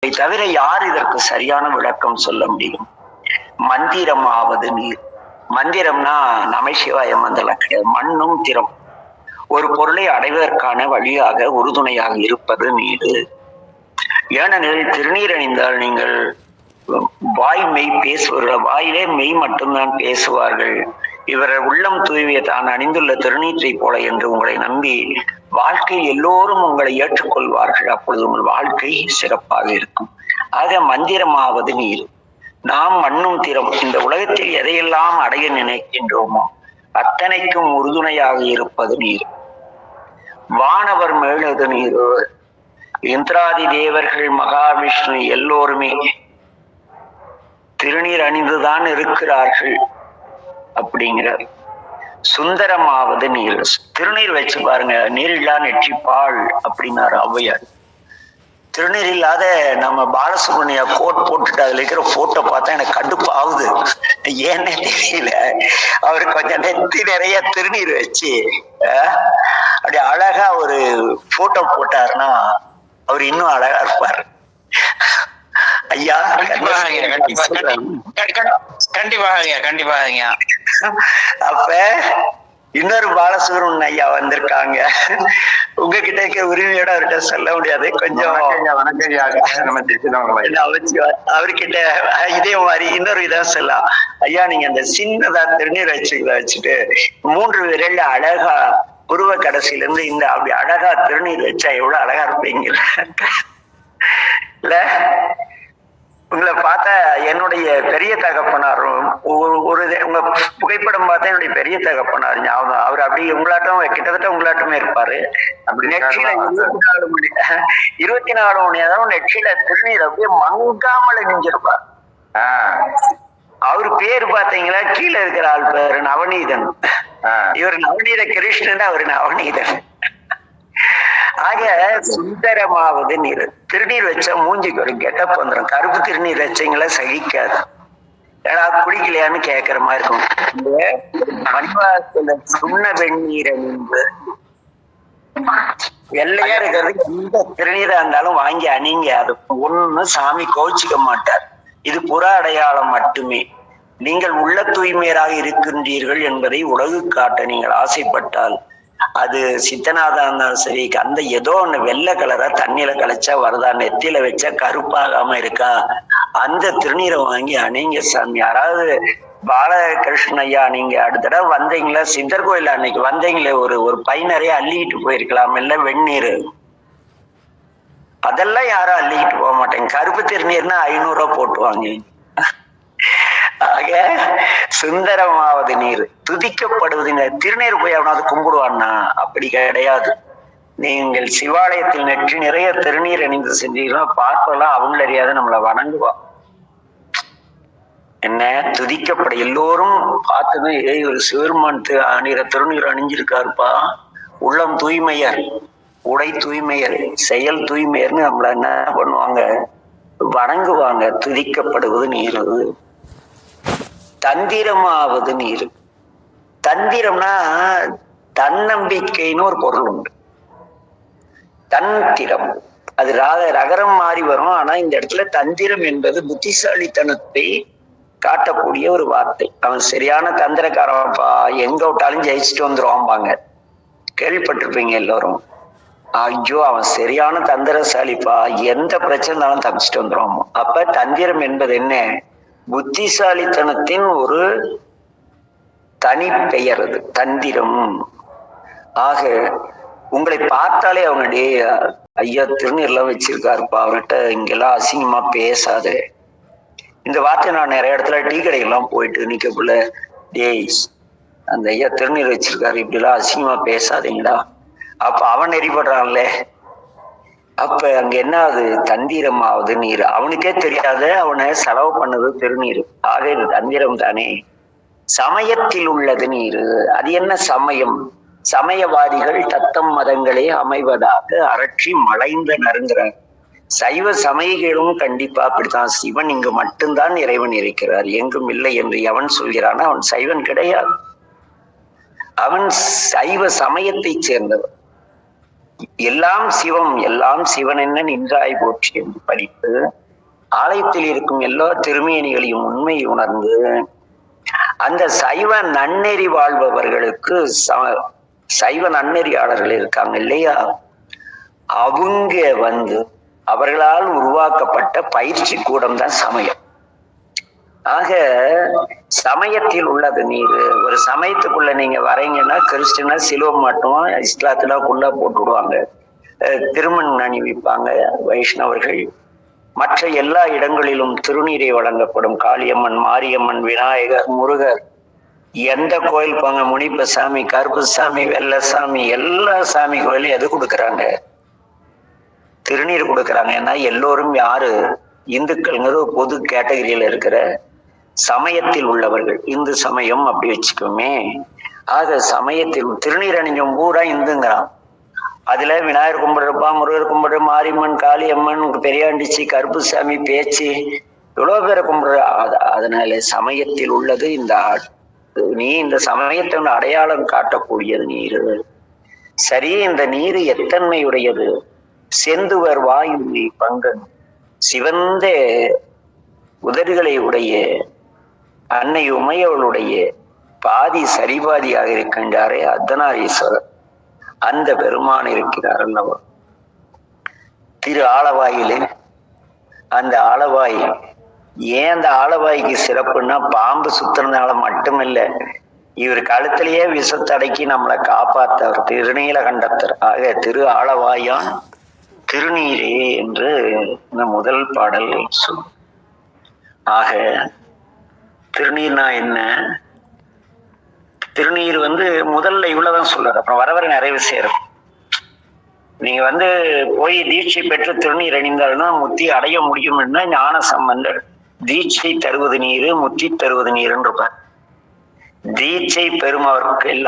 இதை தவிர யார் இதற்கு சரியான விளக்கம் சொல்ல முடியும்? மந்திரமாவது நீர். மந்திரம்னா நமசிவாய மந்திரம் கிடையாது, மண்ணும் திறம். ஒரு பொருளை அடைவதற்கான வழியாக உறுதுணையாக இருப்பது நீர். ஏனெனில் திருநீர் அணிந்தால் நீங்கள் வாய் மெய் பேசுவார்கள், வாயிலே மெய் மட்டும்தான் பேசுவார்கள். இவர்கள் உள்ளம் தூய்மையை தான் அணிந்துள்ள திருநீற்றை போல என்று உங்களை நம்பி வாழ்க்கை எல்லோரும் உங்களை ஏற்றுக்கொள்வார்கள். அப்பொழுது உங்கள் வாழ்க்கை சிறப்பாக இருக்கும். ஆக மந்திரமாவது நீர். நாம் மண்ணும் திறம். இந்த உலகத்தில் எதையெல்லாம் அடைய நினைக்கின்றோமோ அத்தனைக்கும் உறுதுணையாக இருப்பது நீர். வானவர் மேலது நீர். இந்திராதி தேவர்கள், மகாவிஷ்ணு எல்லோருமே திருநீர் அணிந்துதான் இருக்கிறார்கள் அப்படிங்கிறார். சுந்தரமாவது நீர். திருநீர் வச்சு பாருங்க, நீரில்லா நெற்றிப்பாள் அப்படின்னாரு ஔவையார். திருநீர் இல்லாத நம்ம பாலசுப்ரமணியா கோட் போட்டுட்டு அதுல இருக்கிற போட்டோ பார்த்தா எனக்கு கடுப்பு ஆகுது. ஏன்னே தெரியல. அவரு கொஞ்சம் நெத்தி நிறைய திருநீர் வச்சு அப்படி அழகா ஒரு போட்டோ போட்டாருன்னா அவர் இன்னும் அழகா இருப்பாரு. ஐயா கண்டிப்பாக. அப்ப இன்னொரு பாலசுப்ரமணியன் ஐயா வந்திருக்காங்க. உங்ககிட்ட இருக்க உரிமையோட அவர்கிட்ட சொல்ல முடியாது. கொஞ்சம் அவர்கிட்ட இதே மாதிரி இன்னொரு இதான் சொல்லலாம். ஐயா நீங்க அந்த சின்னதா திருநீர் வச்சுட்டு 3 விரல்ல அழகா புருவ கடைசியில இருந்து இந்த அப்படி அழகா திருநீர் வச்சா எவ்வளவு அழகா இருப்பீங்க இல்ல? உங்களை பார்த்தா என்னுடைய பெரிய தகப்பனாரும் உங்க புகைப்படம் பார்த்தா என்னுடைய பெரிய தகப்பனார் ஞாபகம். அவர் அப்படி உங்களாட்டம் கிட்டத்தட்ட உங்களாட்டமே இருப்பாரு. அப்படி நெற்றியில 24 மணி நேரம் நெற்றியில திருநீர் அப்படியே மங்காமல் நெஞ்சிருப்பார். அவரு பேரு பாத்தீங்களா, கீழே இருக்கிற ஆள் பேரு நவநீதன். இவர் நவநீத கிருஷ்ணன், அவரு நவநீதன். ஆக சுந்தரமாவது நீர். திருநீர் வச்சா மூஞ்சிக்கு ஒரு கெட்டப் வந்துடும். கருப்பு திருநீர் வச்சீங்களா சகிக்காது. ஏன்னா குடிக்கலையான்னு கேட்கிற மாதிரி இருக்கும். மணிவாசல சுண்ண வெந்நீர் அணிந்து வெள்ளையா இருக்கிறது எந்த திருநீரா இருந்தாலும் வாங்கி அணிங்க. அது ஒண்ணு சாமி கோச்சிக்க மாட்டார். இது புற அடையாளம் மட்டுமே. நீங்கள் உள்ள தூய்மையராக இருக்கின்றீர்கள் என்பதை உலகு காட்ட நீங்கள் ஆசைப்பட்டால் அது சித்தனாதா இருந்தாலும் சரி, அந்த ஏதோ ஒண்ணு வெள்ளை கலரா தண்ணியில கலைச்சா வருதா, நெத்தியில வச்சா கருப்பாகாம இருக்கா, அந்த திருநீரை வாங்கி அணிங்க சாமி. யாராவது பாலகிருஷ்ண ஐயா நீங்க அடுத்த தடவை வந்தீங்களா, சித்தர் கோயில் அன்னைக்கு வந்தீங்களே, ஒரு பை நிறைய அள்ளிக்கிட்டு போயிருக்கலாம் இல்ல வெந்நீர். அதெல்லாம் யாரும் அள்ளிக்கிட்டு போக மாட்டேங்க. கருப்பு திருநீர்னா 500 ரூபா போட்டுவாங்க. ஆக சுந்தரமாவது நீர். துதிக்கப்படுவது திருநீர் போய் அவனாவது கும்பிடுவான்னா அப்படி கிடையாது. நீங்கள் சிவாலயத்தில் நெற்றி நிறைய திருநீர் அணிந்து செஞ்சீங்கன்னா பார்ப்பெல்லாம் அவங்கள அறியாத நம்மளை வணங்குவா. என்ன துதிக்கப்பட எல்லோரும் பார்த்தது, ஒரு சிவருமான் திருநீர் அணிஞ்சிருக்காருப்பா, உள்ளம் தூய்மையர், உடை தூய்மையர், செயல் தூய்மையர்னு நம்மள என்ன பண்ணுவாங்க, வணங்குவாங்க. துதிக்கப்படுவது நீர். தந்திரமாவது நீர். தந்திரம்னா தன்னம்பிக்கைன்னு ஒரு பொருள் உண்டு. தந்திரம் அது ரகரம் மாறி வரும். ஆனா இந்த இடத்துல தந்திரம் என்பது புத்திசாலித்தனத்தை காட்டக்கூடிய ஒரு வார்த்தை. அவன் சரியான தந்திரக்காரன்ப்பா, எங்க விட்டாலும் ஜெயிச்சுட்டு வந்துருவாம்பாங்க, கேள்விப்பட்டிருப்பீங்க எல்லோரும். ஐயோ அவன் சரியான தந்திரசாலிப்பா, எந்த பிரச்சனை இருந்தாலும் தப்பிச்சுட்டு வந்துருவான். அப்ப தந்திரம் என்பது என்ன? புத்திசாலித்தனத்தின் ஒரு தனி பெயர் அது தந்திரம். ஆக உங்களை பார்த்தாலே அவனுடைய ஐயா திருநீர்லாம் வச்சிருக்காருப்பா, அவர்கிட்ட இங்கெல்லாம் அசிங்கமா பேசாத. இந்த வார்த்தை நான் நிறைய இடத்துல டீ கடைகள்லாம் போயிட்டு நிக்கக்குள்ள, டேய் அந்த ஐயா திருநீர் வச்சிருக்காரு, இப்படி எல்லாம் அசிங்கமா பேசாதீங்களா. அப்ப அவன் நெறிப்படுறான்ல. அப்ப அங்க என்ன ஆகுது? தந்திரமாவது நீர். அவனுக்கே தெரியாத அவனை செலவு பண்ணது திருநீர். ஆக இது தந்திரம் தானே. சமயத்தில் உள்ளது நீர். அது என்ன சமயம்? சமயவாதிகள் தத்தம் மதங்களே அமைவதாக அரற்றி மலைந்த நறுங்கிறார். சைவ சமயிகளும் கண்டிப்பா அப்படித்தான். சிவன் இங்கு மட்டும்தான் இறைவன் இருக்கிறார், எங்கும் இல்லை என்று எவன் சொல்கிறான் அவன் சைவன் கிடையாது. அவன் சைவ சமயத்தை சேர்ந்தவன். எல்லாம் சிவம், எல்லாம் சிவன் என்ன நின்றாய் போற்றி என்று படித்து ஆலயத்தில் இருக்கும் எல்லா திருமேனிகளையும் உண்மை உணர்ந்து அந்த சைவ நன்னெறி வாழ்பவர்களுக்கு சைவ நன்னெறியாளர்கள் இருக்காங்க இல்லையா, அவங்க அவர்களால் உருவாக்கப்பட்ட பயிற்சி கூடம் தான் சமயம். ஆக சமயத்தில் உள்ளது நீர். ஒரு சமயத்துக்குள்ள நீங்க வரீங்கன்னா கிறிஸ்டினா சிலுவை மாட்டுவோம், இஸ்லாத்துல குள்ளா போட்டுடுவாங்க, திருமண் அணிவிப்பாங்க வைஷ்ணவர்கள். மற்ற எல்லா இடங்களிலும் திருநீரை வழங்கப்படும். காளியம்மன், மாரியம்மன், விநாயகர், முருகர், எந்த கோயில் போங்க, முனிப்பசாமி, கருப்புசாமி, வெள்ளசாமி, எல்லா சாமி கோயிலும் எது கொடுக்குறாங்க? திருநீர் கொடுக்குறாங்க. ஏன்னா எல்லோரும் யாரு? இந்துக்கள்ங்கிற பொது கேட்டகரியில இருக்கிற சமயத்தில் உள்ளவர்கள். இந்து சமயம் அப்படி வச்சுக்கோமே. ஆக சமயத்தில் திருநீர் அணிஞ்சம் பூரா இந்துங்கிறான். அதுல விநாயகர் கும்பிடுறப்பா, முருகர் கும்பிடுற, மாரியம்மன், காளியம்மன், பெரியாண்டிச்சி, கருப்புசாமி, பேச்சு, எவ்வளவு பேரை கும்பிடுற. அதனால சமயத்தில் உள்ளது இந்த நீ இந்த சமயத்தை அடையாளம் காட்டக்கூடியது நீர். சரி, இந்த நீர் எத்தன்மையுடையது? செந்துவர் வாயு பங்கன், சிவந்த உதடுகளை உடைய அன்னை உமையவளுடைய பாதி சரிபாதியாக இருக்கின்றாரே அர்த்தநாரீஸ்வரர், அந்த பெருமான் இருக்கிறார் அல்லவா திரு ஆலவாயிலே. அந்த ஆலவாய் ஏன் அந்த ஆலவாய்க்கு சிறப்புன்னா, பாம்பு சுத்துறதுனால மட்டுமில்ல, இவர் கழுத்திலேயே விஷத்தடக்கி நம்மளை காப்பாத்தவர் திருநீலகண்டத்தர். ஆக திரு ஆலவாயான் திருநீரே என்று இந்த முதல் பாடல் சொல்லும். ஆக திருநீர்னா என்ன? திருநீர் முதல்ல இவ்வளவுதான் சொல்றாரு. அப்புறம் வர வர நிறைய விஷயம். நீங்க போய் தீட்சை பெற்று திருநீர் அணிந்தால்தான் முத்தி அடைய முடியும்னா ஞான சம்பந்தர் தீட்சை தருவது நீரு, முத்தி தருவது நீருன்னு இருப்பார். தீட்சை பெறும் அவருக்கு எல்லாம்